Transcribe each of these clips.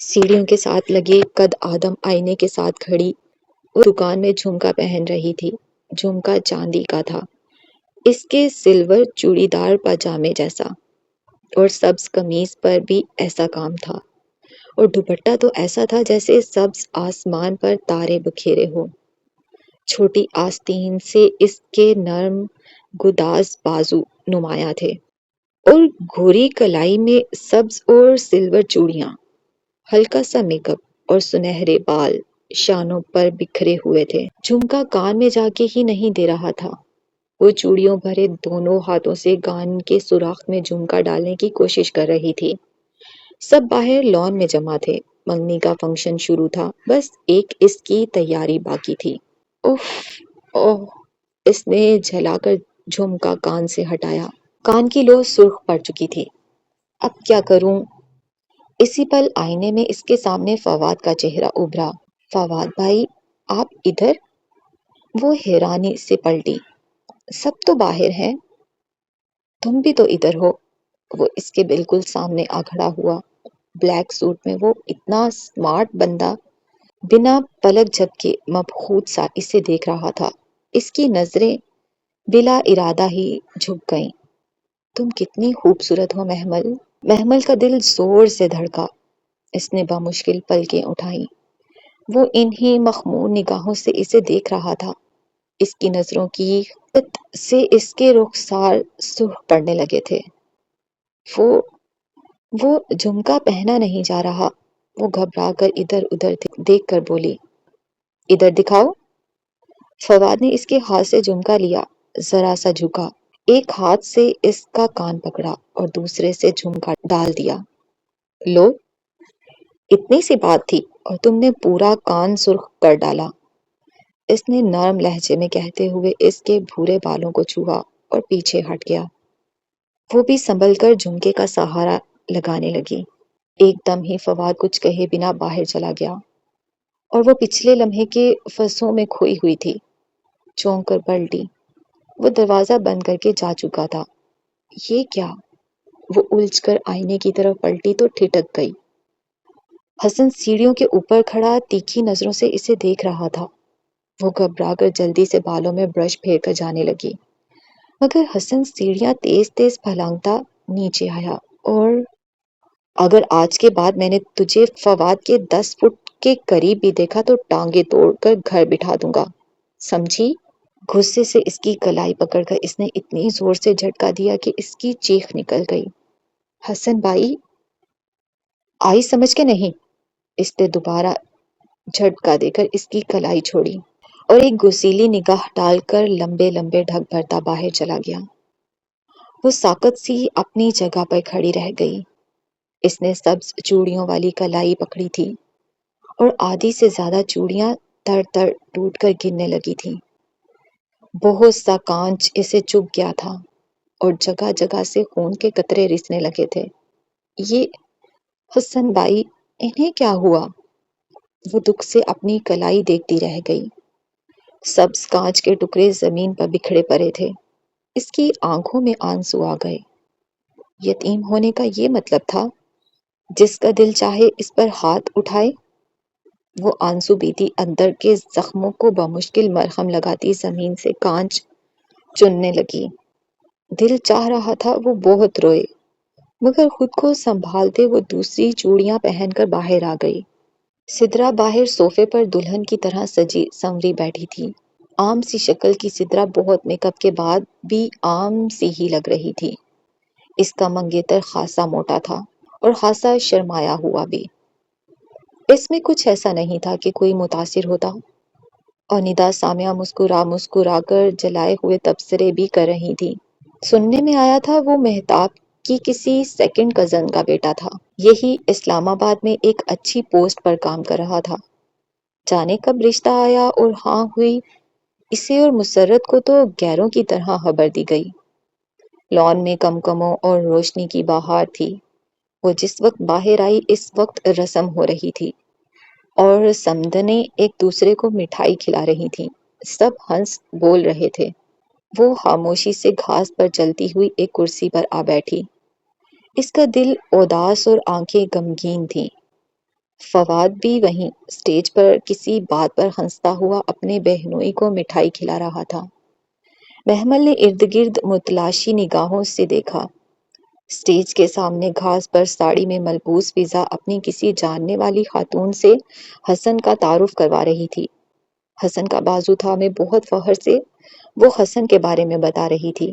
سیڑھیوں کے ساتھ لگے قد آدم آئینے کے ساتھ کھڑی وہ دکان میں جھمکا پہن رہی تھی۔ جھمکا چاندی کا تھا، اس کے سلور چوڑی دار پاجامے جیسا، اور سبز قمیض پر بھی ایسا کام تھا، اور دوپٹہ تو ایسا تھا جیسے سبز آسمان پر تارے بکھیرے ہوں۔ چھوٹی آستین سے اس کے نرم گداز بازو نمایاں تھے، اور گھوری کلائی میں سبز اور سلور چوڑیاں۔ ہلکا سا میک اپ اور سنہرے بال شانوں پر بکھرے ہوئے تھے۔ جھمکا کان میں جا کے ہی نہیں دے رہا تھا، وہ چوڑیوں بھرے دونوں ہاتھوں سے کان کے سوراخ میں جھمکا ڈالنے کی کوشش کر رہی تھی۔ سب باہر لان میں جمع تھے، منگنی کا فنکشن شروع تھا، بس ایک اس کی تیاری باقی تھی۔ اف اوہ، اس نے جھلا کر جھمکا کان سے ہٹایا۔ کان کی لو سرخ پڑ چکی تھی۔ اب کیا کروں؟ اسی پل آئینے میں اس کے سامنے فواد کا چہرہ ابھرا۔ فواد بھائی، آپ ادھر؟ وہ حیرانی سے پلٹی۔ سب تو باہر ہیں، تم بھی تو ادھر ہو۔ وہ اس کے بالکل سامنے آ کھڑا ہوا۔ بلیک سوٹ میں وہ اتنا سمارٹ بندہ بنا پلک جھپکے مبہوت سا اسے دیکھ رہا تھا۔ اس کی نظریں بلا ارادہ ہی جھک گئیں۔ تم کتنی خوبصورت ہو محمل۔ محمل کا دل زور سے دھڑکا۔ اس نے بامشکل پلکیں اٹھائیں۔ وہ انہی مخمور نگاہوں سے اسے دیکھ رہا تھا۔ اس کی نظروں کی خط سے اس کے رخسار سرخ پڑنے لگے تھے۔ وہ جھمکا پہنا نہیں جا رہا۔ وہ گھبرا کر ادھر ادھر دیکھ کر بولی، ادھر دکھاؤ۔ فواد نے اس کے ہاتھ سے جھمکا لیا، ذرا سا جھکا، ایک ہاتھ سے اس کا کان پکڑا اور دوسرے سے جھمکا ڈال دیا۔ لو، اتنی سی بات تھی اور تم نے پورا کان سرخ کر ڈالا، اس نے نرم لہجے میں کہتے ہوئے اس کے بھورے بالوں کو چھوا اور پیچھے ہٹ گیا۔ وہ بھی سنبھل کر جھمکے کا سہارا لگانے لگی۔ ایک دم ہی فواد کچھ کہے بنا باہر چلا گیا، اور وہ پچھلے لمحے کے فصوں میں کھوئی ہوئی تھی۔ چونک کر پلٹی، وہ دروازہ بند کر کے جا چکا تھا۔ یہ کیا؟ وہ الجھ کر آئینے کی طرف پلٹی تو ٹھٹک گئی۔ حسن سیڑھیوں کے اوپر کھڑا تیکھی نظروں سے اسے دیکھ رہا تھا۔ وہ گھبرا کر جلدی سے بالوں میں برش پھیر کر جانے لگی، مگر حسن سیڑھیاں تیز تیز پھلانگتا نیچے آیا اور اگر آج کے بعد میں نے تجھے فواد کے 10 فٹ کے قریب بھی دیکھا تو ٹانگیں توڑ کر گھر بٹھا دوں گا، سمجھی؟ غصے سے اس کی کلائی پکڑ کر اس نے اتنی زور سے جھٹکا دیا کہ اس کی چیخ نکل گئی۔ حسن بھائی، آئی سمجھ کے نہیں؟ اس نے دوبارہ جھٹکا دے کر اس کی کلائی چھوڑی اور ایک گسیلی نگاہ ڈال کر لمبے لمبے ڈھک بھرتا باہر چلا گیا۔ وہ ساکت سی اپنی جگہ پر کھڑی رہ گئی۔ اس نے سبز چوڑیوں والی کلائی پکڑی تھی اور آدھی سے زیادہ چوڑیاں تڑ تڑ ٹوٹ کر گرنے لگی تھیں۔ بہت سا کانچ اسے چبھ گیا تھا اور جگہ جگہ سے خون کے قطرے رسنے لگے تھے۔ یہ حسن بھائی، انہیں کیا ہوا؟ وہ دکھ سے اپنی کلائی دیکھتی رہ گئی۔ سبز کانچ کے ٹکڑے زمین پر بکھرے پڑے تھے۔ اس کی آنکھوں میں آنسو آ گئے۔ یتیم ہونے کا یہ مطلب تھا؟ جس کا دل چاہے اس پر ہاتھ اٹھائے؟ وہ آنسو بیتی اندر کے زخموں کو بمشکل مرہم لگاتی زمین سے کانچ چننے لگی۔ دل چاہ رہا تھا وہ بہت روئے، مگر خود کو سنبھالتے وہ دوسری چوڑیاں پہن کر باہر آ گئی۔ سدرا باہر صوفے پر دلہن کی طرح سجی سنوری بیٹھی تھی۔ عام سی شکل کی سدرا بہت میک اپ کے بعد بھی عام سی ہی لگ رہی تھی۔ اس کا منگیتر خاصا موٹا تھا اور خاصا شرمایا ہوا بھی۔ اس میں کچھ ایسا نہیں تھا کہ کوئی متاثر ہوتا، اور ندا سامعہ مسکرا کر جلائے ہوئے تبصرے بھی کر رہی تھی۔ سننے میں آیا تھا وہ مہتاب کی کسی سیکنڈ کزن کا بیٹا تھا، یہی اسلام آباد میں ایک اچھی پوسٹ پر کام کر رہا تھا۔ جانے کب رشتہ آیا اور ہاں ہوئی، اسے اور مسرت کو تو غیروں کی طرح خبر دی گئی۔ لان میں کمکموں اور روشنی کی بہار تھی۔ وہ جس وقت باہر آئی اس وقت رسم ہو رہی تھی اور سمندنیں ایک دوسرے کو مٹھائی کھلا رہی تھیں۔ سب ہنس بول رہے تھے۔ وہ خاموشی سے گھاس پر چلتی ہوئی ایک کرسی پر آ بیٹھی۔ اس کا دل اداس اور آنکھیں غمگین تھیں۔ فواد بھی وہیں اسٹیج پر کسی بات پر ہنستا ہوا اپنے بہنوئی کو مٹھائی کھلا رہا تھا۔ محمل نے ارد گرد متلاشی نگاہوں سے دیکھا۔ اسٹیج کے سامنے گھاس پر ساڑی میں ملبوس فضا اپنی کسی جاننے والی خاتون سے حسن کا تعارف کروا رہی تھی۔ حسن کا بازو تھا میں بہت فخر سے وہ حسن کے بارے میں بتا رہی تھی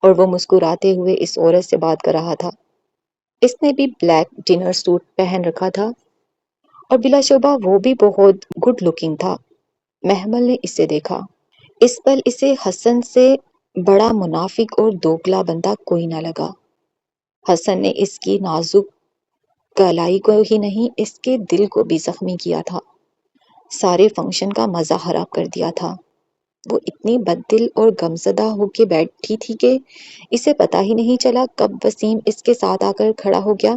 اور وہ مسکراتے ہوئے اس عورت سے بات کر رہا تھا۔ اس نے بھی بلیک ڈنر سوٹ پہن رکھا تھا اور بلا شبہ وہ بھی بہت گڈ لکنگ تھا۔ محمل نے اسے دیکھا۔ اس پل اسے حسن سے بڑا منافق اور دوگلا بندہ کوئی نہ لگا۔ حسن نے اس کی نازک کلائی کو ہی نہیں اس کے دل کو بھی زخمی کیا تھا، سارے فنکشن کا مزہ خراب کر دیا تھا۔ وہ اتنی بددل اور غمزدہ ہو کے بیٹھی تھی کہ اسے پتا ہی نہیں چلا کب وسیم اس کے ساتھ آ کر کھڑا ہو گیا۔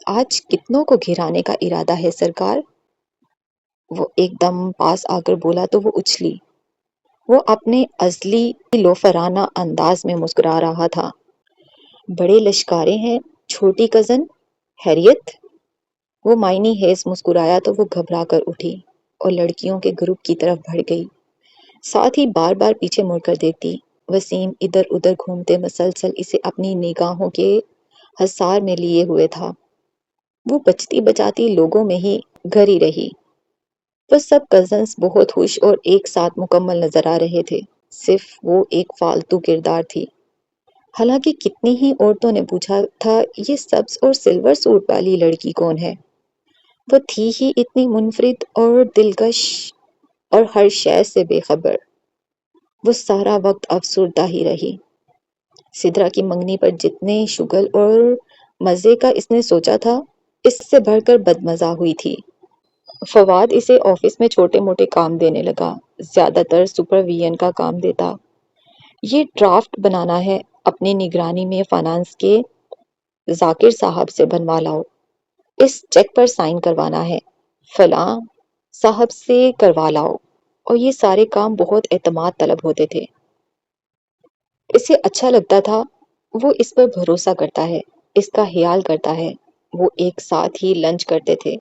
آج کتنوں کو گھرانے کا ارادہ ہے سرکار؟ وہ ایک دم پاس آ کر بولا تو وہ اچھلی۔ وہ اپنے ازلی لوفرانہ انداز میں مسکرا رہا تھا۔ بڑے لشکارے ہیں چھوٹی کزن ہیریت؟ وہ مائنی ہیز مسکرایا تو وہ گھبرا کر اٹھی اور لڑکیوں کے گروپ کی طرف بڑھ گئی، ساتھ ہی بار بار پیچھے مڑ کر دیکھتی۔ وسیم ادھر ادھر گھومتے مسلسل اسے اپنی نگاہوں کے حصار میں لیے ہوئے تھا۔ وہ بچتی بچاتی لوگوں میں ہی گھری رہی۔ وہ سب کزنز بہت خوش اور ایک ساتھ مکمل نظر آ رہے تھے، صرف وہ ایک فالتو کردار تھی۔ حالانکہ کتنی ہی عورتوں نے پوچھا تھا یہ سبز اور سلور سوٹ والی لڑکی کون ہے؟ وہ تھی ہی اتنی منفرد اور دلکش اور ہر شے سے بے خبر۔ وہ سارا وقت افسردہ ہی رہی۔ سدرا کی منگنی پر جتنے شگل اور مزے کا اس نے سوچا تھا اس سے بڑھ کر بدمزہ ہوئی تھی۔ فواد اسے آفس میں چھوٹے موٹے کام دینے لگا، زیادہ تر سپرویژن کا کام دیتا۔ یہ ڈرافٹ بنانا ہے، اپنی نگرانی میں فائنانس کے ذاکر صاحب سے بنوا لاؤ، اس چیک پر سائن کروانا ہے، فلاں صاحب سے کروا لاؤ، اور یہ سارے کام بہت اعتماد طلب ہوتے تھے۔ اسے اچھا لگتا تھا، وہ اس پر بھروسہ کرتا ہے، اس کا خیال کرتا ہے۔ وہ ایک ساتھ ہی لنچ کرتے تھے،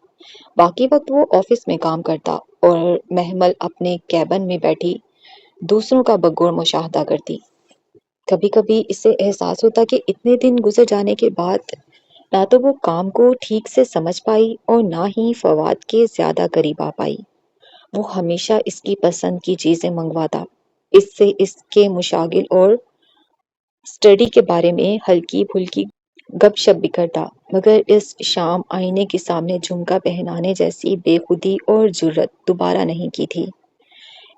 باقی وقت وہ آفس میں کام کرتا اور محمل اپنے کیبن میں بیٹھی دوسروں کا بغور مشاہدہ کرتی۔ کبھی کبھی اسے احساس ہوتا کہ اتنے دن گزر جانے کے بعد نہ تو وہ کام کو ٹھیک سے سمجھ پائی اور نہ ہی فواد کے زیادہ قریب آ پائی۔ وہ ہمیشہ اس کی پسند کی چیزیں منگواتا، اس سے اس کے مشاغل اور اسٹڈی کے بارے میں ہلکی پھلکی گپ شپ بھی کرتا، مگر اس شام آئینے کے سامنے جھمکا پہنانے جیسی بے خودی اور جرأت دوبارہ نہیں کی تھی۔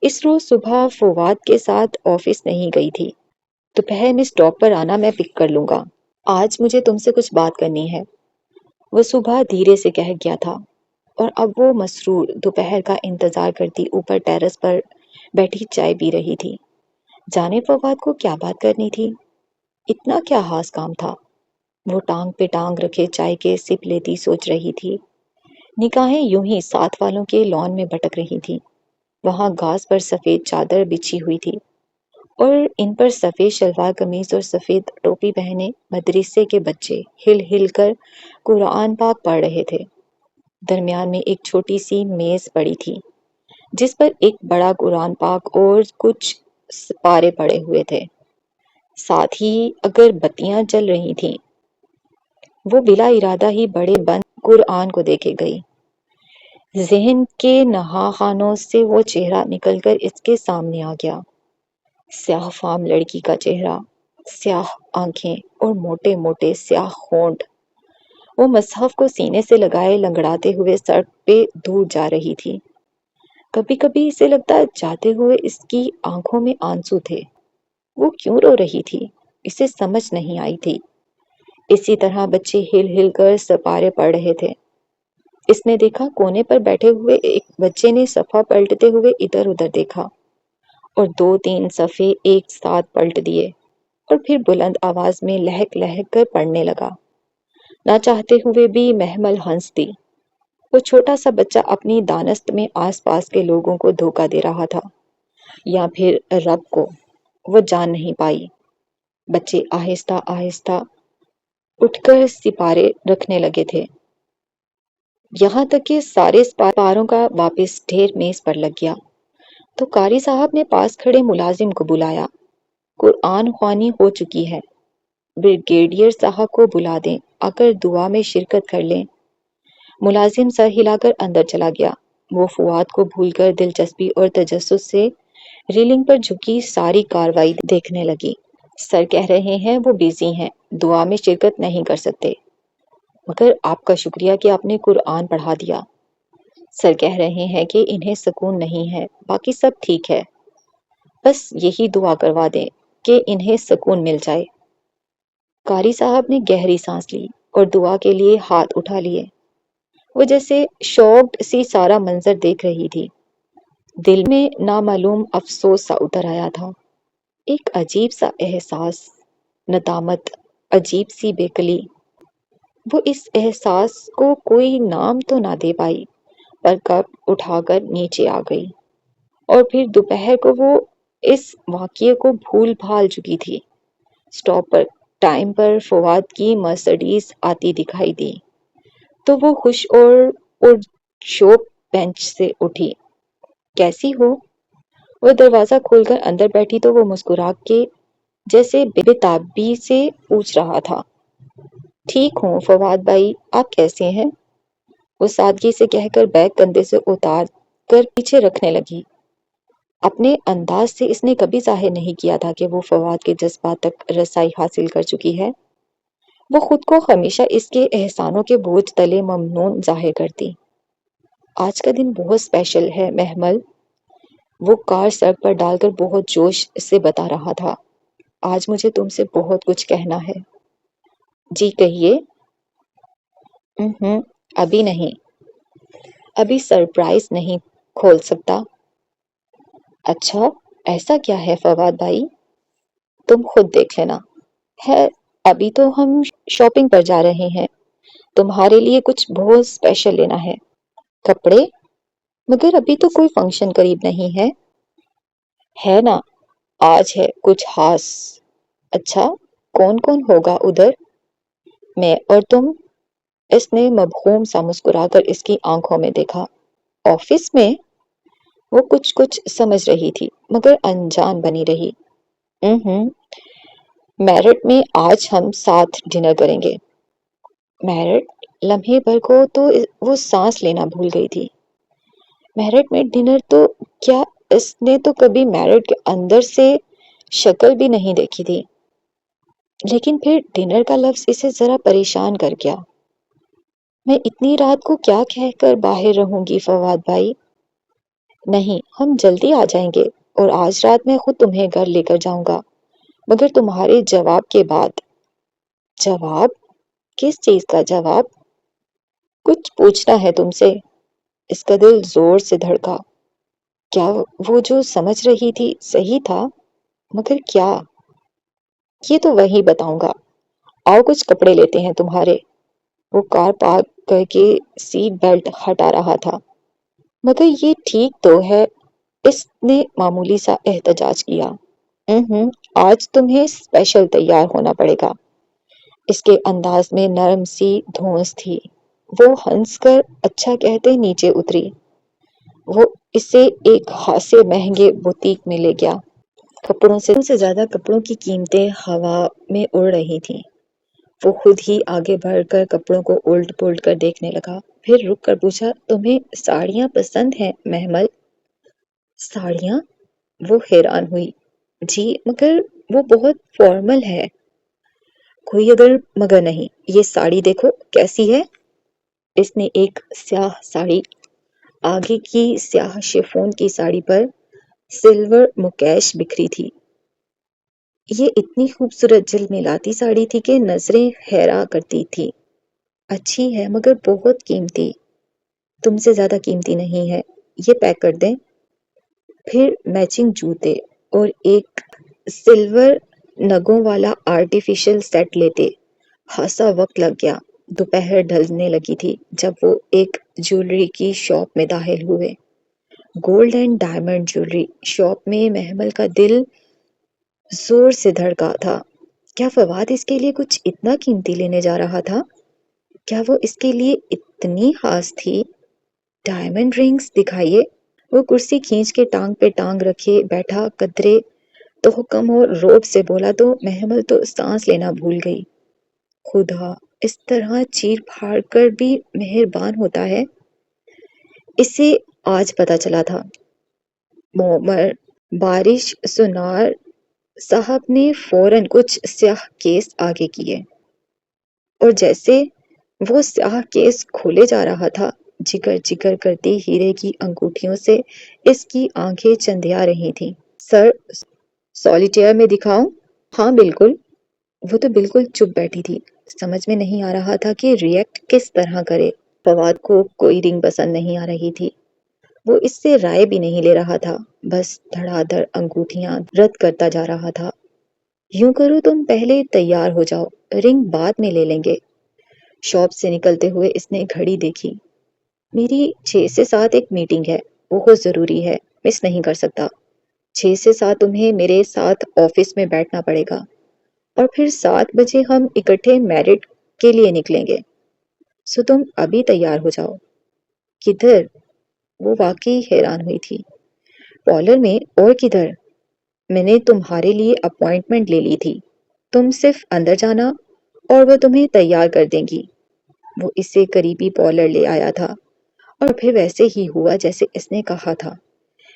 اس روز صبح فواد کے ساتھ آفس نہیں گئی تھی۔ دوپہر میں اسٹاپ پر آنا، میں پک کر لوں گا، آج مجھے تم سے کچھ بات کرنی ہے، وہ صبح دھیرے سے کہہ گیا تھا۔ اور اب وہ مسرور دوپہر کا انتظار کرتی اوپر ٹیرس پر بیٹھی چائے پی رہی تھی۔ جانے فواد کو کیا بات کرنی تھی، اتنا کیا خاص کام تھا؟ وہ ٹانگ پہ ٹانگ رکھے چائے کے سپ لیتی سوچ رہی تھی۔ نگاہیں یوں ہی ساتھ والوں کے لان میں بھٹک رہی تھی۔ وہاں گھاس پر سفید چادر بچھی ہوئی تھی اور ان پر سفید شلوار قمیض اور سفید ٹوپی پہنے مدرسے کے بچے ہل ہل کر قرآن پاک پڑھ رہے تھے۔ درمیان میں ایک چھوٹی سی میز پڑی تھی جس پر ایک بڑا قرآن پاک اور کچھ سپارے پڑے ہوئے تھے، ساتھ ہی اگر بتیاں جل رہی تھیں۔ وہ بلا ارادہ ہی بڑے بند قرآن کو دیکھے گئی۔ ذہن کے نہا خانوں سے وہ چہرہ نکل کر اس کے سامنے آ گیا، سیاہ فام لڑکی کا چہرہ، سیاہ آنکھیں اور موٹے موٹے سیاہ ہونٹ۔ وہ مصحف کو سینے سے لگائے لنگڑاتے ہوئے سڑک پہ دور جا رہی تھی۔ کبھی کبھی اسے لگتا جاتے ہوئے اس کی آنکھوں میں آنسو تھے۔ وہ کیوں رو رہی تھی اسے سمجھ نہیں آئی تھی۔ اسی طرح بچے ہل ہل کر سپارے پڑھ رہے تھے۔ اس نے دیکھا کونے پر بیٹھے ہوئے ایک بچے نے صفحہ پلٹتے ہوئے ادھر ادھر دیکھا اور دو تین صفحے ایک ساتھ پلٹ دیے اور پھر بلند آواز میں لہک لہک کر پڑھنے لگا۔ نہ چاہتے ہوئے بھی محمل ہنس دی۔ وہ چھوٹا سا بچہ اپنی دانست میں آس پاس کے لوگوں کو دھوکہ دے رہا تھا یا پھر رب کو، وہ جان نہیں پائی۔ بچے آہستہ آہستہ اٹھ کر سپارے رکھنے لگے تھے۔ یہاں تک کہ سارے پاروں کا واپس ڈھیر میز پر لگ گیا تو قاری صاحب نے پاس کھڑے ملازم کو بلایا۔ قرآن خوانی ہو چکی ہے، بریگیڈیئر صاحب کو بلا دیں، آ کر دعا میں شرکت کر لیں۔ ملازم سر ہلا کر اندر چلا گیا۔ وہ فواد کو بھول کر دلچسپی اور تجسس سے ریلنگ پر جھکی ساری کاروائی دیکھنے لگی۔ سر کہہ رہے ہیں وہ بیزی ہیں، دعا میں شرکت نہیں کر سکتے، مگر آپ کا شکریہ کہ آپ نے قرآن پڑھا دیا۔ سر کہہ رہے ہیں کہ انہیں سکون نہیں ہے، باقی سب ٹھیک ہے، بس یہی دعا کروا دیں کہ انہیں سکون مل جائے۔ قاری صاحب نے گہری سانس لی اور دعا کے لیے ہاتھ اٹھا لیے۔ وہ جیسے شوقڈ سی سارا منظر دیکھ رہی تھی۔ دل میں نامعلوم افسوس سا اتر آیا تھا، ایک عجیب سا احساس، ندامت، عجیب سی بےقلی۔ وہ اس احساس کو کوئی نام تو نہ دے پائی، پر کپ اٹھا کر نیچے آ گئی، اور پھر دوپہر کو وہ اس واقعے کو بھول بھال چکی تھی۔ اسٹاپ پر ٹائم پر فواد کی مرسڈیز آتی دکھائی دی تو وہ خوش اور پرشوق بینچ سے اٹھی۔ کیسی ہو؟ وہ دروازہ کھول کر اندر بیٹھی تو وہ مسکرا کے جیسے بے تابی سے پوچھ رہا تھا۔ ٹھیک ہوں فواد بھائی، آپ کیسے ہیں؟ وہ سادگی سے کہہ کر بیگ کندھے سے اتار کر پیچھے رکھنے لگی۔ اپنے انداز سے اس نے کبھی ظاہر نہیں کیا تھا کہ وہ فواد کے جذبات تک رسائی حاصل کر چکی ہے۔ وہ خود کو ہمیشہ اس کے احسانوں کے بوجھ تلے ممنون ظاہر کرتی۔ آج کا دن بہت اسپیشل ہے محمل، وہ کار سڑک پر ڈال کر بہت جوش سے بتا رہا تھا۔ آج مجھے تم سے بہت کچھ کہنا ہے۔ جی کہیے۔ ابھی نہیں، ابھی سرپرائز نہیں کھول سکتا۔ اچھا، ایسا کیا ہے فواد بھائی؟ تم خود دیکھ لینا۔ ہے، ابھی تو ہم شاپنگ پر جا رہے ہیں، تمہارے لیے کچھ بہت اسپیشل لینا ہے۔ کپڑے؟ مگر ابھی تو کوئی فنکشن قریب نہیں ہے۔ ہے نا، آج ہے کچھ خاص۔ اچھا، کون کون ہوگا ادھر؟ میں اور تم۔ اس نے مبہوم سا مسکرا کر اس کی آنکھوں میں دیکھا۔ آفس میں؟ وہ کچھ سمجھ رہی تھی مگر انجان بنی رہی۔ میرٹ میں آج ہم ساتھ ڈنر کریں گے۔ میرٹ؟ لمحے بھر کو تو وہ سانس لینا بھول گئی تھی۔ میرٹ میں ڈنر؟ تو کیا اس نے تو کبھی میرٹ کے اندر سے شکل بھی نہیں دیکھی تھی، لیکن پھر ڈنر کا لفظ اسے ذرا پریشان کر گیا۔ میں اتنی رات کو کیا کہہ کر باہر رہوں گی فواد بھائی؟ نہیں، ہم جلدی آ جائیں گے، اور آج رات میں خود تمہیں گھر لے کر جاؤں گا، مگر تمہارے جواب کے بعد۔ جواب؟ کس چیز کا جواب؟ کچھ پوچھنا ہے تم سے۔ اس کا دل زور سے دھڑکا۔ کیا وہ جو سمجھ رہی تھی صحیح تھا؟ مگر کیا؟ یہ تو وہی بتاؤں گا۔ آؤ کچھ کپڑے لیتے ہیں تمہارے۔ وہ کار پارک کر کے سیٹ بیلٹ ہٹا رہا تھا۔ مگر یہ ٹھیک تو ہے، اس نے معمولی سا احتجاج کیا۔ آج تمہیں اسپیشل تیار ہونا پڑے گا۔ اس کے انداز میں نرم سی دھونس تھی۔ وہ ہنس کر اچھا کہتے نیچے اتری۔ وہ اسے ایک خاصے مہنگے بوتیک میں لے گیا۔ کپڑوں سے زیادہ کپڑوں کی قیمتیں ہوا میں اڑ رہی تھیں۔ وہ خود ہی آگے بڑھ کر کپڑوں کو الٹ پلٹ کر دیکھنے لگا، پھر رک کر پوچھا، تمہیں ساڑیاں پسند ہیں محمل؟ ساڑیاں؟ وہ حیران ہوئی۔ جی، مگر وہ بہت فارمل ہے۔ کوئی اگر مگر نہیں، یہ ساڑی دیکھو کیسی ہے۔ اس نے ایک سیاہ ساڑی، آگے کی سیاہ شفون کی ساڑی پر سلور مکیش بکھری تھی۔ یہ اتنی خوبصورت جھلملاتی ساڑی تھی کہ نظریں حیران کرتی تھی۔ اچھی ہے مگر بہت قیمتی۔ تم سے زیادہ قیمتی نہیں ہے، یہ پیک کر دیں۔ پھر میچنگ جوتے اور ایک سلور نگوں والا آرٹیفیشل سیٹ لیتے۔ خاصا وقت لگ گیا۔ دوپہر ڈھلنے لگی تھی جب وہ ایک جیولری کی شاپ میں داخل ہوئے۔ Gold and diamond jewellery shop میں محمل کا دل زور سے دھڑکا تھا۔ کیا فواد اس کے لیے کچھ اتنا قیمتی لینے جا رہا تھا؟ کیا وہ اس کے لیے اتنی خاص تھی؟ ڈائمنڈ رنگز دکھائیے۔ وہ کرسی کھینچ کے ٹانگ پہ ٹانگ رکھے بیٹھا، قدرے تو حکم اور روب سے بولا تو محمل تو سانس لینا بھول گئی۔ خدا اس طرح چیر پھاڑ کر بھی مہربان ہوتا ہے؟ اسے آج پتا چلا تھا۔ معمر بارش سنار صاحب نے فوراً کچھ سیاہ کیس آگے کیے، اور جیسے وہ سیاہ کیس کھولے جا رہا تھا، جگر جگر کرتی ہیرے کی انگوٹھیوں سے اس کی آنکھیں چندیا رہی تھیں۔ سر، سولیٹیئر میں دکھاؤں؟ ہاں بالکل۔ وہ تو بالکل چپ بیٹھی تھی، سمجھ میں نہیں آ رہا تھا کہ ریئیکٹ کس طرح کرے۔ فواد کو کوئی رنگ پسند نہیں آ رہی تھی، وہ اس سے رائے بھی نہیں لے رہا تھا، بس دھڑا دھڑ انگوٹھیاں رد کرتا جا رہا تھا۔ یوں کرو تم پہلے تیار ہو جاؤ، رنگ بعد میں لے لیں گے۔ شاپ سے نکلتے ہوئے اس نے گھڑی دیکھی۔ میری 6 سے 7 ایک میٹنگ ہے، بہت ضروری ہے، مس نہیں کر سکتا۔ 6 سے 7 تمہیں میرے ساتھ آفس میں بیٹھنا پڑے گا، اور پھر 7 بجے ہم اکٹھے میرٹ کے لیے نکلیں گے، سو تم ابھی تیار ہو جاؤ۔ کدھر؟ وہ واقعی حیران ہوئی تھی۔ پارلر میں، اور کدھر؟ میں نے تمہارے لیے اپوائنٹمنٹ لے لی تھی، تم صرف اندر جانا اور وہ تمہیں تیار کر دیں گی۔ وہ اسے قریبی پارلر لے آیا تھا، اور پھر ویسے ہی ہوا جیسے اس نے کہا تھا۔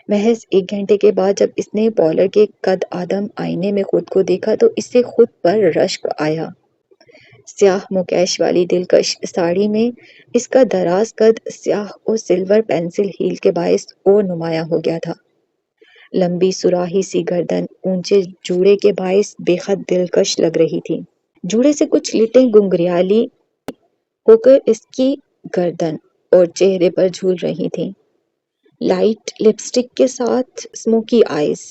محض 1 گھنٹے کے بعد جب اس نے پارلر کے قد آدم آئینے میں خود کو دیکھا تو اسے خود پر رشک آیا۔ سیاہ مکیش والی دلکش ساڑی میں اس کا دراز قد سیاہ اور سلور پینسل ہیل کے باعث اور نمایاں ہو گیا تھا۔ لمبی سراہی سی گردن اونچے جوڑے کے باعث بے حد دلکش لگ رہی تھی۔ جوڑے سے کچھ لٹیں گنگریالی ہو کر اس کی گردن اور چہرے پر جھول رہی تھیں۔ لائٹ لپسٹک کے ساتھ اسموکی آئیز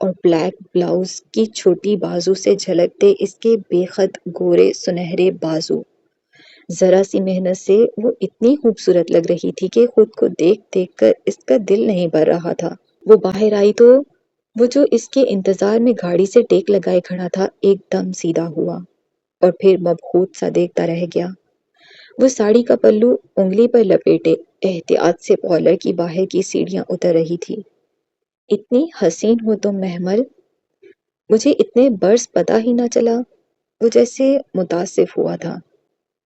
اور بلیک بلاؤز کی چھوٹی بازو سے جھلکتے اس کے بے حد گورے سنہرے بازو۔ ذرا سی محنت سے وہ اتنی خوبصورت لگ رہی تھی کہ خود کو دیکھ دیکھ کر اس کا دل نہیں بھر رہا تھا۔ وہ باہر آئی تو وہ جو اس کے انتظار میں گاڑی سے ٹیک لگائے کھڑا تھا ایک دم سیدھا ہوا، اور پھر مبہوت سا دیکھتا رہ گیا۔ وہ ساڑی کا پلو انگلی پر لپیٹے احتیاط سے پارلر کی باہر کی سیڑھیاں اتر رہی تھی۔ اتنی حسین ہو تم محمل، مجھے اتنے برس پتا ہی نہ چلا۔ وہ جیسے متاثر ہوا تھا۔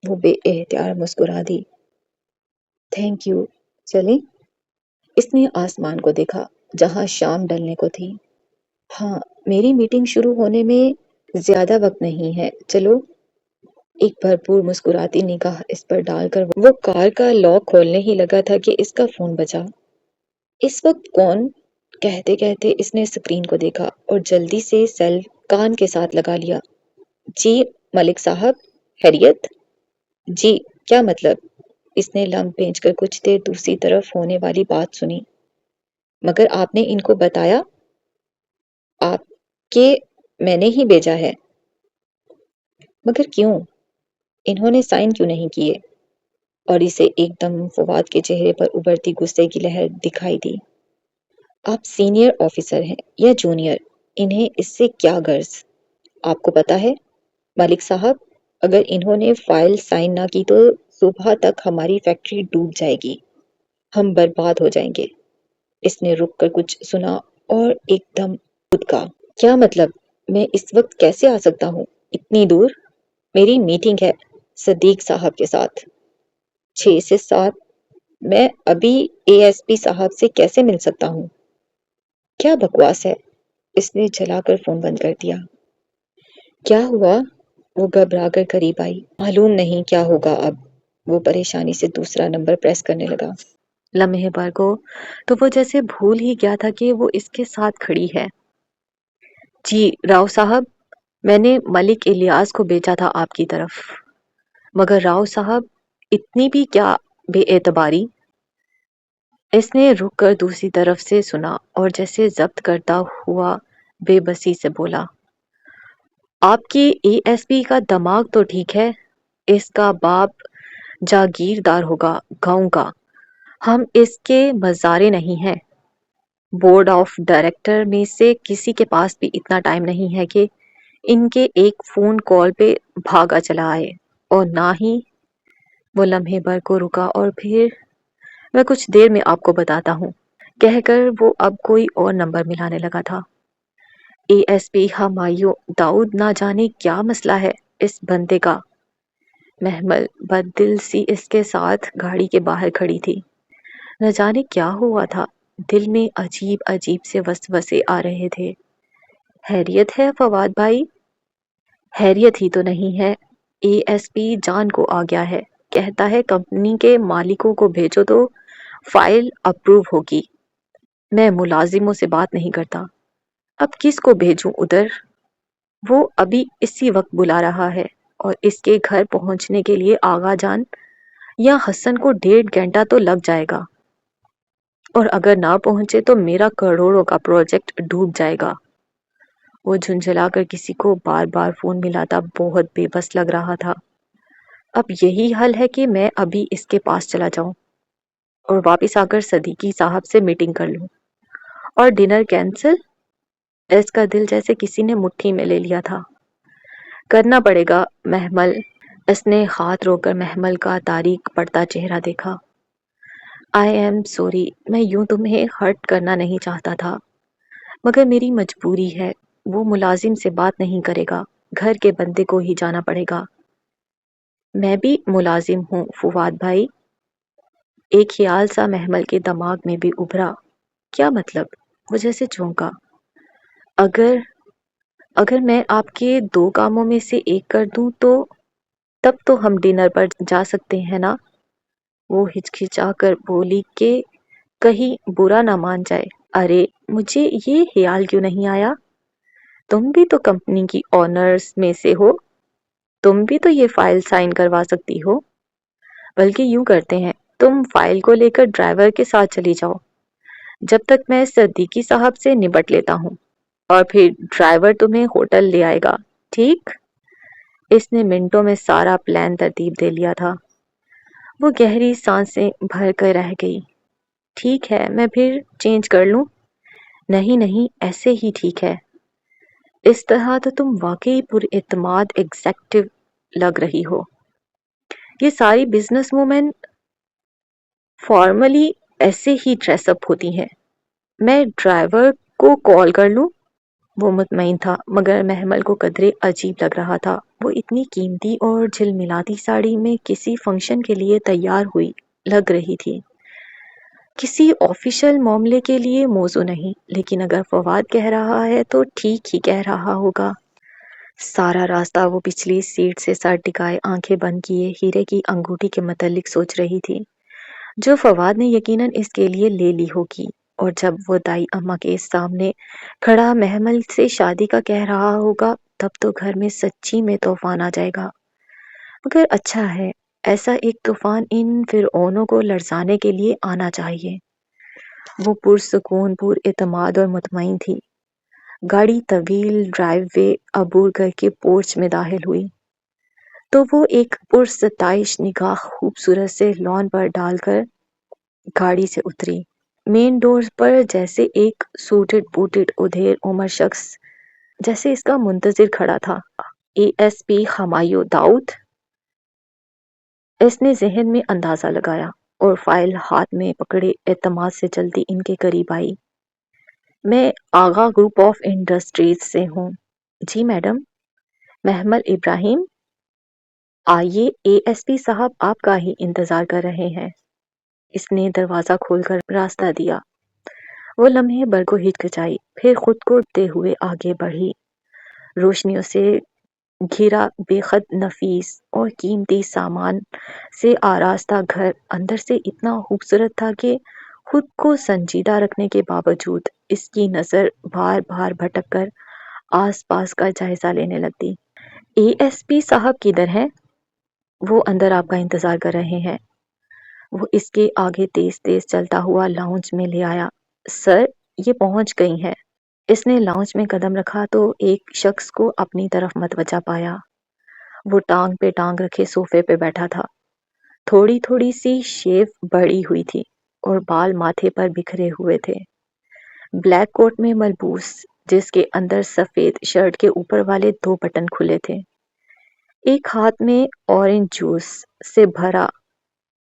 وہ بے اختیار مسکرا دی۔ تھینک یو، چلیں؟ اس نے آسمان کو دیکھا جہاں شام ڈلنے کو تھی۔ ہاں، میری میٹنگ شروع ہونے میں زیادہ وقت نہیں ہے، چلو؟ ایک بھرپور مسکراتی نگاہ اس پر ڈال کر وہ کار کا لاک کھولنے ہی لگا تھا کہ اس کا فون بجا۔ اس وقت کون؟ کہتے کہتے اس نے اسکرین کو دیکھا اور جلدی سے سیل کان کے ساتھ لگا لیا۔ جی ملک صاحب، خیریت؟ جی، کیا مطلب؟ اس نے لمب بھیج کر کچھ دیر دوسری طرف ہونے والی بات سنی۔ مگر آپ نے ان کو بتایا؟ آپ کے میں نے ہی بھیجا ہے۔ مگر کیوں؟ انہوں نے سائن کیوں نہیں کیے؟ اور اسے ایک دم فواد کے چہرے پر ابھرتی غصے کی لہر دکھائی دی۔ آپ سینئر آفیسر ہیں یا جونیئر، انہیں اس سے کیا غرض؟ آپ کو پتا ہے ملک صاحب، اگر انہوں نے فائل سائن نہ کی تو صبح تک ہماری فیکٹری ڈوب جائے گی، ہم برباد ہو جائیں گے۔ اس نے رک کر کچھ سنا اور ایک دم خود کا کیا مطلب؟ میں اس وقت کیسے آ سکتا ہوں اتنی دور؟ میری میٹنگ ہے صدیق صاحب کے ساتھ 6 سے 7۔ میں ابھی اے ایس پی صاحب سے کیسے مل سکتا ہوں؟ کیا بکواس ہے؟ اس نے جلا کر فون بند کر دیا۔ کیا ہوا؟ وہ گھبرا کر قریب آئی۔ معلوم نہیں کیا ہوگا اب۔ وہ پریشانی سے دوسرا نمبر پریس کرنے لگا۔ لمحے بھر کو تو وہ جیسے بھول ہی گیا تھا کہ وہ اس کے ساتھ کھڑی ہے۔ جی راؤ صاحب، میں نے ملک الیاس کو بھیجا تھا آپ کی طرف۔ مگر راؤ صاحب، اتنی بھی کیا بے اعتباری؟ اس نے رک کر دوسری طرف سے سنا اور جیسے ضبط کرتا ہوا بے بسی سے بولا، آپ کی اے ایس پی کا دماغ تو ٹھیک ہے، اس کا باپ جاگیردار ہوگا گاؤں کا، ہم اس کے مزارے نہیں ہیں۔ بورڈ آف ڈائریکٹر میں سے کسی کے پاس بھی اتنا ٹائم نہیں ہے کہ ان کے ایک فون کال پہ بھاگا چلا آئے، اور نہ ہی وہ لمحے بھر کو رکا اور پھر میں کچھ دیر میں آپ کو بتاتا ہوں کہہ کر وہ اب کوئی اور نمبر ملانے لگا تھا۔ اے ایس پی ہمایوں داؤد نہ جانے کیا مسئلہ ہے اس بندے کا۔ محمل بد دل سی اس کے ساتھ گاڑی کے باہر کھڑی تھی۔ نہ جانے کیا ہوا تھا، دل میں عجیب عجیب سے وسوسے آ رہے تھے۔ خیریت ہے فواد بھائی؟ خیریت ہی تو نہیں ہے، اے ایس پی جان کو آ گیا ہے، کہتا ہے کمپنی کے مالکوں کو بھیجو تو فائل اپروو ہوگی۔ میں ملازموں سے بات نہیں کرتا، اب کس کو بھیجوں ادھر؟ وہ ابھی اسی وقت بلا رہا ہے اور اس کے گھر پہنچنے کے لیے آغا جان یا حسن کو 1.5 گھنٹہ تو لگ جائے گا، اور اگر نہ پہنچے تو میرا کروڑوں کا پروجیکٹ ڈوب جائے گا۔ وہ جھنجھلا کر کسی کو بار بار فون ملاتا بہت بے بس لگ رہا تھا۔ اب یہی حل ہے کہ میں ابھی اس کے پاس چلا جاؤں اور واپس آ کر صدیقی صاحب سے میٹنگ کر لوں۔ اور ڈنر کینسل؟ اس کا دل جیسے کسی نے مٹھی میں لے لیا تھا۔ کرنا پڑے گا محمل۔ اس نے ہاتھ رو کر محمل کا تاریک پڑتا چہرہ دیکھا۔ آئی ایم سوری، میں یوں تمہیں ہرٹ کرنا نہیں چاہتا تھا، مگر میری مجبوری ہے۔ وہ ملازم سے بات نہیں کرے گا، گھر کے بندے کو ہی جانا پڑے گا۔ میں بھی ملازم ہوں فواد بھائی۔ ایک خیال سا محمل کے دماغ میں بھی ابھرا۔ کیا مطلب؟ وہ جیسے چونکا۔ اگر میں آپ کے 2 کاموں میں سے ایک کر دوں تو تب تو ہم ڈنر پر جا سکتے ہیں نا؟ وہ ہچکچا کر بولی کہ کہیں برا نہ مان جائے۔ ارے مجھے یہ خیال کیوں نہیں آیا؟ تم بھی تو کمپنی کی اونرز میں سے ہو، تم بھی تو یہ فائل سائن کروا سکتی ہو۔ بلکہ یوں کرتے ہیں، تم فائل کو لے کر ڈرائیور کے ساتھ چلی جاؤ جب تک میں صدیقی صاحب سے نبٹ لیتا ہوں، اور پھر ڈرائیور تمہیں ہوٹل لے آئے گا، ٹھیک؟ اس نے منٹوں میں سارا پلان ترتیب دے لیا تھا۔ وہ گہری سانسیں بھر کر رہ گئی۔ ٹھیک ہے، میں پھر چینج کر لوں؟ نہیں نہیں، ایسے ہی ٹھیک ہے۔ اس طرح تو تم واقعی پر اعتماد ایگزیکٹو لگ رہی ہو۔ یہ ساری بزنس وومن فارملی ایسے ہی ڈریس اپ ہوتی ہیں۔ میں ڈرائیور کو کال کر لوں؟ وہ مطمئن تھا، مگر محمل کو قدرے عجیب لگ رہا تھا۔ وہ اتنی قیمتی اور جھلملاتی ساڑی میں کسی فنکشن کے لیے تیار ہوئی لگ رہی تھی، کسی آفیشل معاملے کے لیے موزوں نہیں۔ لیکن اگر فواد کہہ رہا ہے تو ٹھیک ہی کہہ رہا ہوگا۔ سارا راستہ وہ پچھلی سیٹ سے سر ٹکائے آنکھیں بند کیے ہیرے کی انگوٹھی کے متعلق سوچ رہی تھی، جو فواد نے یقیناً اس کے لیے لے لی ہوگی، اور جب وہ دائی اماں کے سامنے کھڑا محمل سے شادی کا کہہ رہا ہوگا تب تو گھر میں سچی میں طوفان آ جائے گا۔ مگر اچھا ہے، ایسا ایک طوفان ان فرعونوں کو لرزانے کے لیے آنا چاہیے۔ وہ پرسکون، پر اعتماد اور مطمئن تھی۔ گاڑی طویل ڈرائیو وے عبور کر کے پورچ میں داخل ہوئی تو وہ ایک پرستائش نگاہ خوبصورت سے لان پر ڈال کر گاڑی سے اتری۔ مین ڈور پر جیسے ایک سوٹڈ بوٹڈ ادھیر عمر شخص جیسے اس کا منتظر کھڑا تھا۔ اے ایس پی ہمایوں داؤد؟ اس نے ذہن میں اندازہ لگایا اور فائل ہاتھ میں پکڑے اعتماد سے چلتی ان کے قریب آئی۔ میں آغا گروپ آف انڈسٹریز سے ہوں۔ جی میڈم۔ محمل ابراہیم؟ آئیے، اے ایس پی صاحب آپ کا ہی انتظار کر رہے ہیں۔ اس نے دروازہ کھول کر راستہ دیا۔ وہ لمحے بھر کو ہچکچائی، پھر خود کو دے ہوئے آگے بڑھی۔ روشنیوں سے گھرا بے حد نفیس اور قیمتی سامان سے آراستہ گھر اندر سے اتنا خوبصورت تھا کہ خود کو سنجیدہ رکھنے کے باوجود اس کی نظر بار بار بھٹک کر آس پاس کا جائزہ لینے لگتی۔ اے ایس پی صاحب کدھر ہیں؟ وہ اندر آپ کا انتظار کر رہے ہیں۔ وہ اس کے آگے تیز تیز چلتا ہوا لاؤنج میں لے آیا۔ سر، یہ پہنچ گئی ہیں۔ اس نے لاؤنج میں قدم رکھا تو ایک شخص کو اپنی طرف متوجہ پایا۔ وہ ٹانگ پہ ٹانگ رکھے صوفے پہ بیٹھا تھا، تھوڑی تھوڑی سی شیو بڑھی ہوئی تھی اور بال ماتھے پر بکھرے ہوئے تھے۔ بلیک کوٹ میں ملبوس، جس کے اندر سفید شرٹ کے اوپر والے 2 بٹن کھلے تھے۔ ایک ہاتھ میں اورنج جوس سے بھرا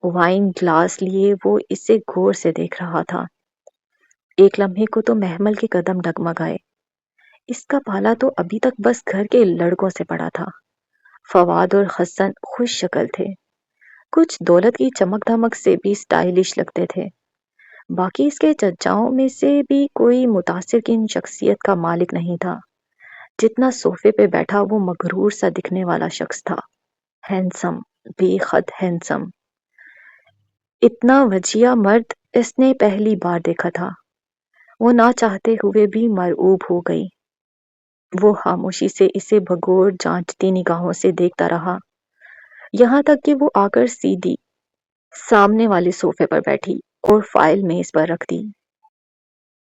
وائن گلاس لیے وہ اسے غور سے دیکھ رہا تھا۔ ایک لمحے کو تو محمل کے قدم ڈگمگائے۔ اس کا پالا تو ابھی تک بس گھر کے لڑکوں سے پڑا تھا۔ فواد اور حسن خوش شکل تھے، کچھ دولت کی چمک دھمک سے بھی سٹائلش لگتے تھے۔ باقی اس کے چچاؤں میں سے بھی کوئی متاثر کن شخصیت کا مالک نہیں تھا، جتنا صوفے پہ بیٹھا وہ مغرور سا دکھنے والا شخص تھا۔ ہینسم، بے حد ہینسم۔ اتنا وجیہ مرد اس نے پہلی بار دیکھا تھا۔ وہ نہ چاہتے ہوئے بھی مرعوب ہو گئی۔ وہ خاموشی سے اسے بغور جانچتی نگاہوں سے دیکھتا رہا، یہاں تک کہ وہ آ کر سیدھی سامنے والے صوفے پر بیٹھی اور فائل میز پر رکھ دی۔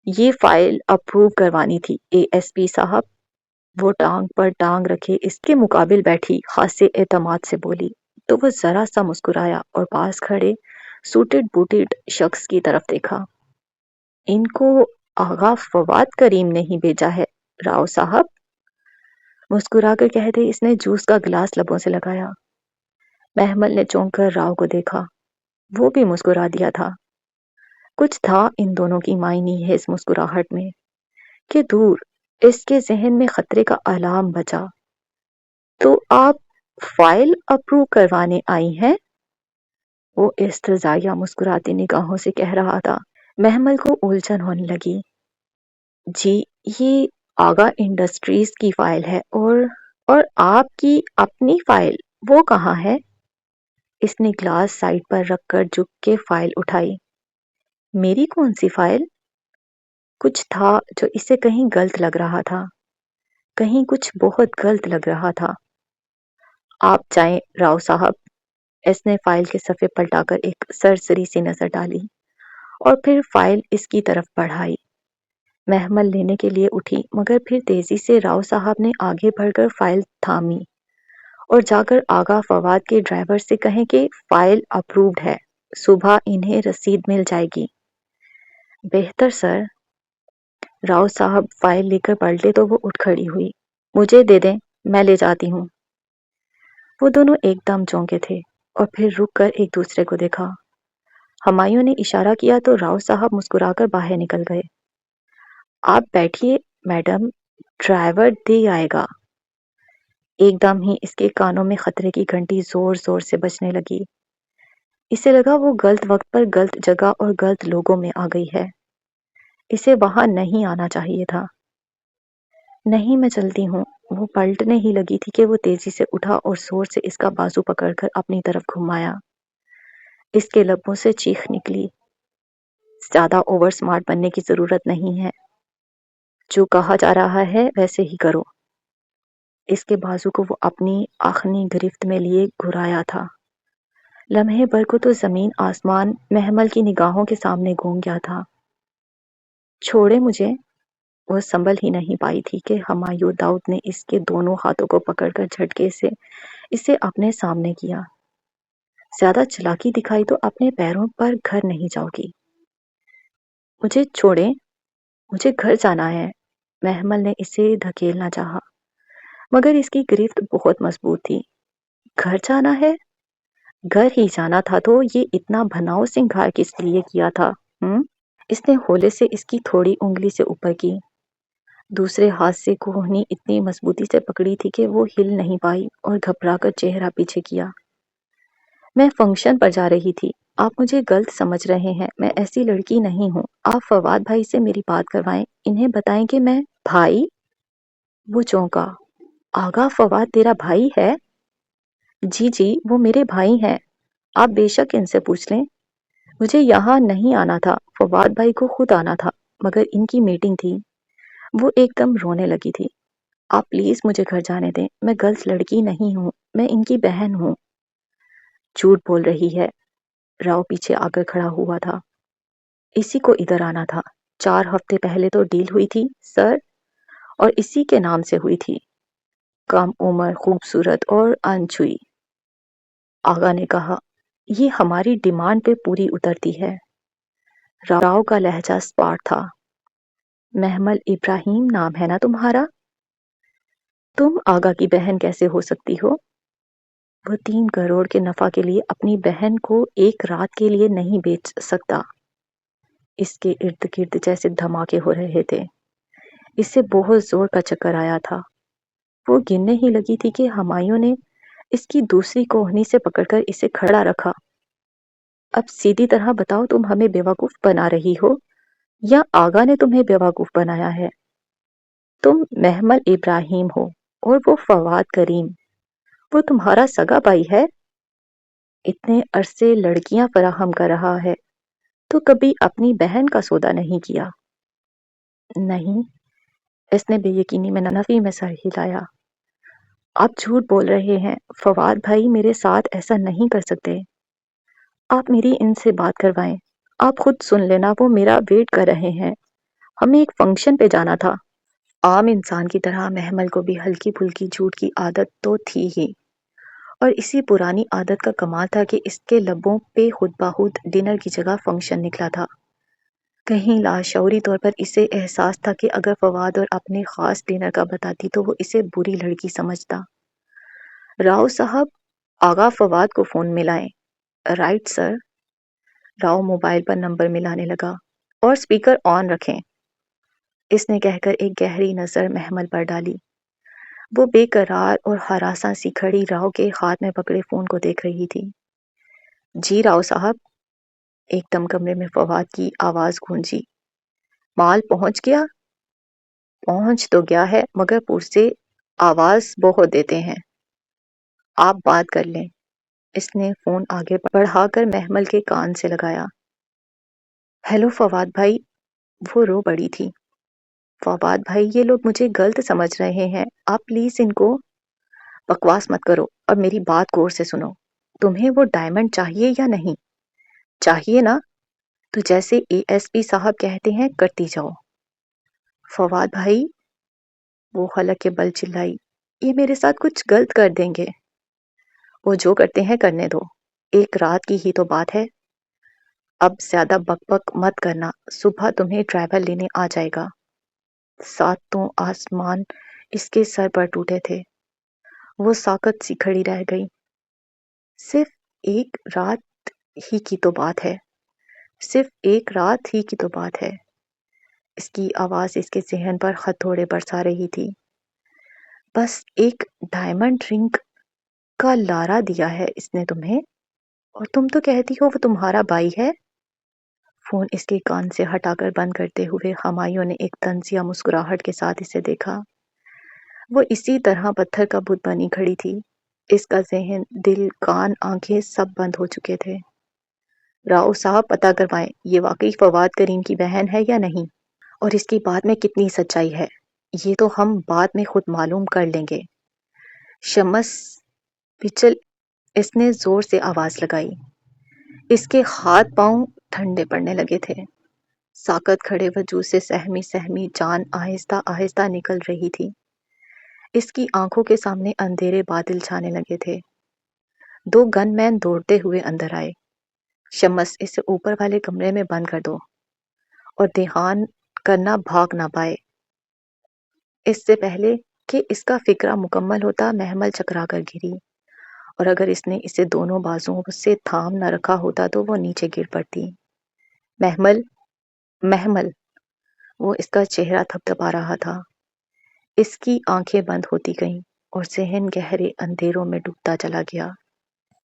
یہ فائل اپروو کروانی تھی اے ایس پی صاحب۔ وہ ٹانگ پر ٹانگ رکھے اس کے مقابل بیٹھی خاصے اعتماد سے بولی تو وہ ذرا سا مسکرایا اور پاس کھڑے سوٹڈ بوٹڈ شخص کی طرف دیکھا۔ ان کو آغا فواد کریم نے ہی بھیجا ہے راؤ صاحب، مسکرا کر کہتے اس نے جوس کا گلاس لبوں سے لگایا۔ محمل نے چونک کر راؤ کو دیکھا، وہ بھی مسکرا دیا تھا۔ کچھ تھا ان دونوں کی معنی ہے اس مسکراہٹ میں کہ دور اس کے ذہن میں خطرے کا الارم بجا۔ تو آپ فائل اپروو کروانے آئی ہیں؟ وہ استہزائیہ مسکراتی نگاہوں سے کہہ رہا تھا۔ محمل کو الجھن ہونے لگی۔ جی یہ آغا انڈسٹریز کی فائل ہے اور آپ کی اپنی فائل وہ کہاں ہے؟ اس نے گلاس سائڈ پر رکھ کر جھک کے فائل اٹھائی۔ میری کون سی فائل؟ کچھ تھا جو اسے کہیں غلط لگ رہا تھا، کہیں کچھ بہت غلط لگ رہا تھا۔ آپ جائیں راؤ صاحب۔ اس نے فائل کے صفحے پلٹا کر ایک سرسری سی نظر ڈالی اور پھر فائل اس کی طرف بڑھائی۔ محمل لینے کے لیے اٹھی مگر پھر تیزی سے راؤ صاحب نے آگے بڑھ کر فائل تھامی اور جا کر آغا فواد کے ڈرائیور سے کہیں کہ فائل اپرووڈ ہے، صبح انہیں رسید مل جائے گی۔ بہتر سر۔ راؤ صاحب فائل لے کر پلٹے تو وہ اٹھ کھڑی ہوئی۔ مجھے دے دیں، میں لے جاتی ہوں۔ وہ دونوں ایک دم چونکے تھے اور پھر رک کر ایک دوسرے کو دیکھا۔ ہمایوں نے اشارہ کیا تو راؤ صاحب مسکرا کر باہر نکل گئے۔ آپ بیٹھیے میڈم، ڈرائیور دے آئے گا۔ ایک دم ہی اس کے کانوں میں خطرے کی گھنٹی زور زور سے بجنے لگی۔ اسے لگا وہ غلط وقت پر غلط جگہ اور غلط لوگوں میں آ گئی ہے۔ اسے وہاں نہیں آنا چاہیے تھا۔ نہیں میں چلتی ہوں۔ وہ پلٹنے ہی لگی تھی کہ وہ تیزی سے اٹھا اور زور سے اس کا بازو پکڑ کر اپنی طرف گھمایا۔ اس کے لبوں سے چیخ نکلی، زیادہ اوور سمارٹ بننے کی ضرورت نہیں ہے، جو کہا جا رہا ہے ویسے ہی کرو۔ اس کے بازو کو وہ اپنی آخنی گرفت میں لیے گھرایا تھا۔ لمحے بھر کو تو زمین آسمان محمل کی نگاہوں کے سامنے گھوم گیا تھا۔ چھوڑے مجھے۔ وہ سنبھل ہی نہیں پائی تھی کہ ہمایوں داؤد نے اس کے دونوں ہاتھوں کو پکڑ کر جھٹکے سے اسے اپنے سامنے کیا۔ زیادہ چلاکی دکھائی تو اپنے پیروں پر گھر نہیں جاؤ گی۔ مجھے چھوڑیں، مجھے گھر جانا ہے۔ محمل نے اسے دھکیلنا چاہا مگر اس کی گرفت بہت مضبوط تھی۔ گھر جانا ہے؟ گھر ہی جانا تھا تو یہ اتنا بھناؤ سنگھار کس لیے کیا تھا؟ اس نے ہولے سے اس کی تھوڑی انگلی سے اوپر کی، دوسرے ہاتھ سے کوہنی اتنی مضبوطی سے پکڑی تھی کہ وہ ہل نہیں پائی اور گھبرا کر چہرہ پیچھے کیا۔ میں فنکشن پر جا رہی تھی، آپ مجھے غلط سمجھ رہے ہیں، میں ایسی لڑکی نہیں ہوں۔ آپ فواد بھائی سے میری بات کروائیں، انہیں بتائیں کہ میں بھائی؟ وہ چونکا۔ آغا فواد تیرا بھائی ہے؟ جی جی وہ میرے بھائی ہیں، آپ بے شک ان سے پوچھ لیں۔ مجھے یہاں نہیں آنا تھا، فواد بھائی کو خود آنا تھا مگر ان کی میٹنگ تھی۔ وہ ایک دم رونے لگی تھی۔ آپ پلیز مجھے گھر جانے دیں، میں غلط لڑکی نہیں ہوں، میں ان کی بہن ہوں۔ جھوٹ بول رہی ہے۔ راؤ پیچھے آ کر کھڑا ہوا تھا۔ اسی کو ادھر آنا تھا، 4 ہفتے پہلے تو ڈیل ہوئی تھی سر، اور اسی کے نام سے ہوئی تھی، کم عمر، خوبصورت اور انچھوئی۔ آغا نے کہا، یہ ہماری ڈیمانڈ پہ پوری اترتی ہے۔ راؤ کا لہجہ سپاٹ تھا۔ محمل ابراہیم نام ہے نا تمہارا؟ تم آغا کی بہن کیسے ہو سکتی ہو؟ وہ 3 کروڑ کے نفع کے لیے اپنی بہن کو ایک رات کے لیے نہیں بیچ سکتا۔ اس کے ارد گرد جیسے دھماکے ہو رہے تھے۔ اس سے بہت زور کا چکر آیا تھا۔ وہ گننے ہی لگی تھی کہ ہمایوں نے اس کی دوسری کوہنی سے پکڑ کر اسے کھڑا رکھا۔ اب سیدھی طرح بتاؤ، تم ہمیں بیوقوف بنا رہی ہو یا آغا نے تمہیں بیوقوف بنایا ہے؟ تم محمل ابراہیم ہو اور وہ فواد کریم، وہ تمہارا سگا بھائی ہے۔ اتنے عرصے لڑکیاں فراہم کر رہا ہے تو کبھی اپنی بہن کا سودا نہیں کیا؟ نہیں، اس نے بے یقینی میں نفی میں سر ہلایا۔ آپ جھوٹ بول رہے ہیں، فواد بھائی میرے ساتھ ایسا نہیں کر سکتے۔ آپ میری ان سے بات کروائیں، آپ خود سن لینا، وہ میرا ویٹ کر رہے ہیں، ہمیں ایک فنکشن پہ جانا تھا۔ عام انسان کی طرح محمل کو بھی ہلکی پھلکی جھوٹ کی عادت تو تھی ہی، اور اسی پرانی عادت کا کمال تھا کہ اس کے لبوں پہ خود بخود ڈنر کی جگہ فنکشن نکلا تھا۔ کہیں لاشعوری طور پر اسے احساس تھا کہ اگر فواد اور اپنے خاص ڈنر کا بتاتی تو وہ اسے بری لڑکی سمجھتا۔ راؤ صاحب، آغا فواد کو فون ملائیں۔ Right sir. راؤ موبائل پر نمبر ملانے لگا۔ اور سپیکر آن رکھیں، اس نے کہہ کر ایک گہری نظر محمل پر ڈالی۔ وہ بے قرار اور ہراساں سی کھڑی راؤ کے ہاتھ میں پکڑے فون کو دیکھ رہی تھی۔ جی راؤ صاحب، ایک دم کمرے میں فواد کی آواز گونجی۔ مال پہنچ گیا؟ پہنچ تو گیا ہے مگر پرسے آواز بہت دیتے ہیں۔ آپ بات کر لیں، اس نے فون آگے بڑھا کر محمل کے کان سے لگایا۔ ہیلو فواد بھائی، وہ رو پڑی تھی۔ فواد بھائی، یہ لوگ مجھے غلط سمجھ رہے ہیں، آپ پلیز ان کو… بکواس مت کرو اور میری بات غور سے سنو۔ تمہیں وہ ڈائمنڈ چاہیے یا نہیں؟ چاہیے نا، تو جیسے اے ایس پی صاحب کہتے ہیں کرتی جاؤ۔ فواد بھائی، وہ حلق کے بل چلائی، یہ میرے ساتھ کچھ غلط کر دیں گے۔ وہ جو کرتے ہیں کرنے دو، ایک رات کی ہی تو بات ہے۔ اب زیادہ بک بک مت کرنا، صبح تمہیں ڈرائیور لینے آ جائے گا۔ ساتوں آسمان اس کے سر پر ٹوٹے تھے۔ وہ ساکت سی کھڑی رہ گئی۔ صرف ایک رات ہی کی تو بات ہے، صرف ایک رات ہی کی تو بات ہے۔ اس کی آواز اس کے ذہن پر ہتھوڑے برسا رہی تھی۔ بس ایک ڈائمنڈ رنگ کا لارا دیا ہے اس نے تمہیں، اور تم تو کہتی ہو وہ تمہارا بھائی ہے۔ فون اس کے کان سے ہٹا کر بند کرتے ہوئے ہمایوں نے ایک طنزیہ مسکراہٹ کے ساتھ اسے دیکھا۔ وہ اسی طرح پتھر کا بت بنی کھڑی تھی۔ اس کا ذہن، دل، کان، آنکھیں سب بند ہو چکے تھے۔ راؤ صاحب، پتہ کروائیں یہ واقعی فواد کریم کی بہن ہے یا نہیں، اور اس کی بات میں کتنی سچائی ہے، یہ تو ہم بعد میں خود معلوم کر لیں گے۔ شمس پچل، اس نے زور سے آواز لگائی۔ اس کے ہاتھ پاؤں ٹھنڈے پڑنے لگے تھے۔ ساکت کھڑے وجود سے سہمی سہمی جان آہستہ آہستہ نکل رہی تھی۔ اس کی آنکھوں کے سامنے اندھیرے بادل چھانے لگے تھے۔ 2 گن مین دوڑتے ہوئے اندر آئے۔ شمس، اسے اوپر والے کمرے میں بند کر دو، اور دھیان کرنا بھاگ نہ پائے۔ اس سے پہلے کہ اس کا فکرہ مکمل ہوتا، محمل چکرا کر گری، اور اگر اس نے اسے دونوں بازوؤں سے تھام نہ رکھا ہوتا تو وہ نیچے گر پڑتی۔ محمل، محمل، وہ اس کا چہرہ تھپتھپا رہا تھا۔ اس کی آنکھیں بند ہوتی گئیں اور ذہن گہرے اندھیروں میں ڈوبتا چلا گیا۔